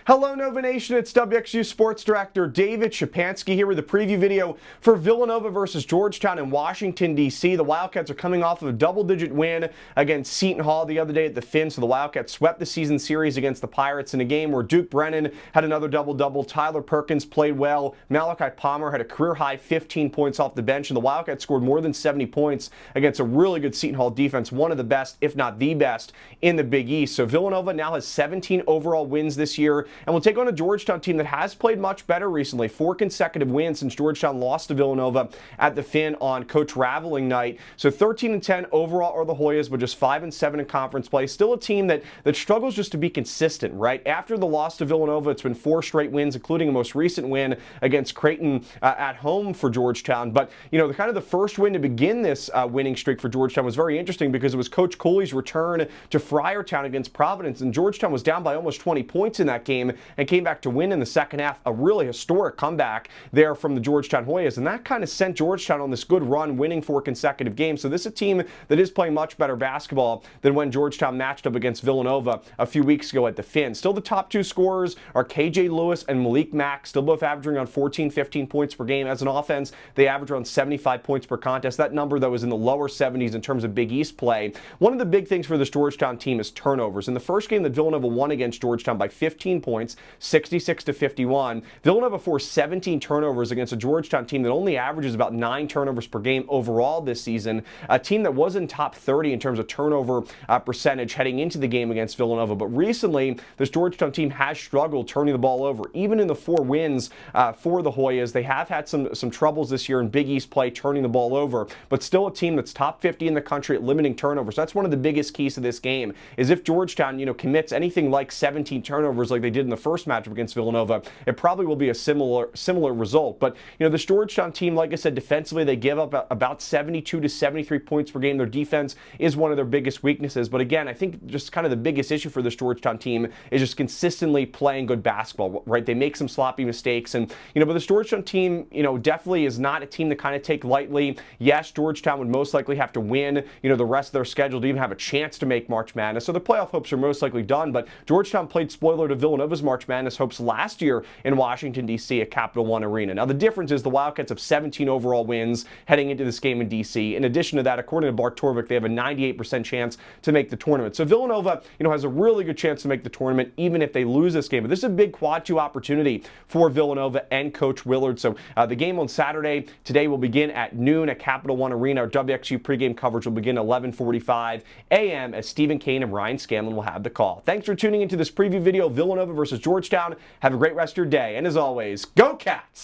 Hello Nova Nation, it's WXVU Sports Director David Szczepanski here with a preview video for Villanova versus Georgetown in Washington, D.C. The Wildcats are coming off of a double-digit win against Seton Hall the other day at the Finn, so the Wildcats swept the season series against the Pirates in a game where Duke Brennan had another double-double, Tyler Perkins played well, Malachi Palmer had a career-high 15 points off the bench, and the Wildcats scored more than 70 points against a really good Seton Hall defense, one of the best, if not the best, in the Big East. So Villanova now has 17 overall wins this year, and we'll take on a Georgetown team that has played much better recently. 4 consecutive wins since Georgetown lost to Villanova at the Finn on Coach Raveling night. So 13-10 overall are the Hoyas, but just 5-7 in conference play. Still a team that struggles just to be consistent, right? After the loss to Villanova, it's been 4 straight wins, including a most recent win against Creighton at home for Georgetown. But, you know, the first win to begin this winning streak for Georgetown was very interesting because it was Coach Cooley's return to Friartown against Providence, and Georgetown was down by almost 20 points in that game and came back to win in the second half. A really historic comeback there from the Georgetown Hoyas, and that kind of sent Georgetown on this good run, winning 4 consecutive games. So this is a team that is playing much better basketball than when Georgetown matched up against Villanova a few weeks ago at the Finn. Still the top 2 scorers are KJ Lewis and Malik Mack, still both averaging on 14-15 points per game. As an offense, they average around 75 points per contest. That number, though, is in the lower 70s in terms of Big East play. One of the big things for this Georgetown team is turnovers. In the first game that Villanova won against Georgetown by 15 points, 66-51, Villanova forced 17 turnovers against a Georgetown team that only averages about 9 turnovers per game overall this season, a team that was in top 30 in terms of turnover percentage heading into the game against Villanova. But recently, this Georgetown team has struggled turning the ball over. Even in the 4 wins for the Hoyas, they have had some troubles this year in Big East play turning the ball over, but still a team that's top 50 in the country at limiting turnovers. That's one of the biggest keys to this game, is if Georgetown, commits anything like 17 turnovers like they did in the first matchup against Villanova, it probably will be a similar result. But, this Georgetown team, like I said, defensively, they give up about 72 to 73 points per game. Their defense is one of their biggest weaknesses. But again, I think just kind of the biggest issue for this Georgetown team is just consistently playing good basketball, right? They make some sloppy mistakes, and, but this Georgetown team, definitely is not a team to kind of take lightly. Yes, Georgetown would most likely have to win, the rest of their schedule to even have a chance to make March Madness. So the playoff hopes are most likely done, but Georgetown played spoiler to Villanova's March Madness hopes last year in Washington, D.C. at Capital One Arena. Now, the difference is the Wildcats have 17 overall wins heading into this game in D.C. In addition to that, according to Bart Torvik, they have a 98% chance to make the tournament. So Villanova, has a really good chance to make the tournament even if they lose this game. But this is a big quad 2 opportunity for Villanova and Coach Willard. So the game on Saturday today will begin at noon at Capital One Arena. Our WXU pregame coverage will begin at 11:45 a.m. as Stephen Kane and Ryan Scanlon will have the call. Thanks for tuning into this preview video of Villanova versus Georgetown. Have a great rest of your day, and as always, go Cats!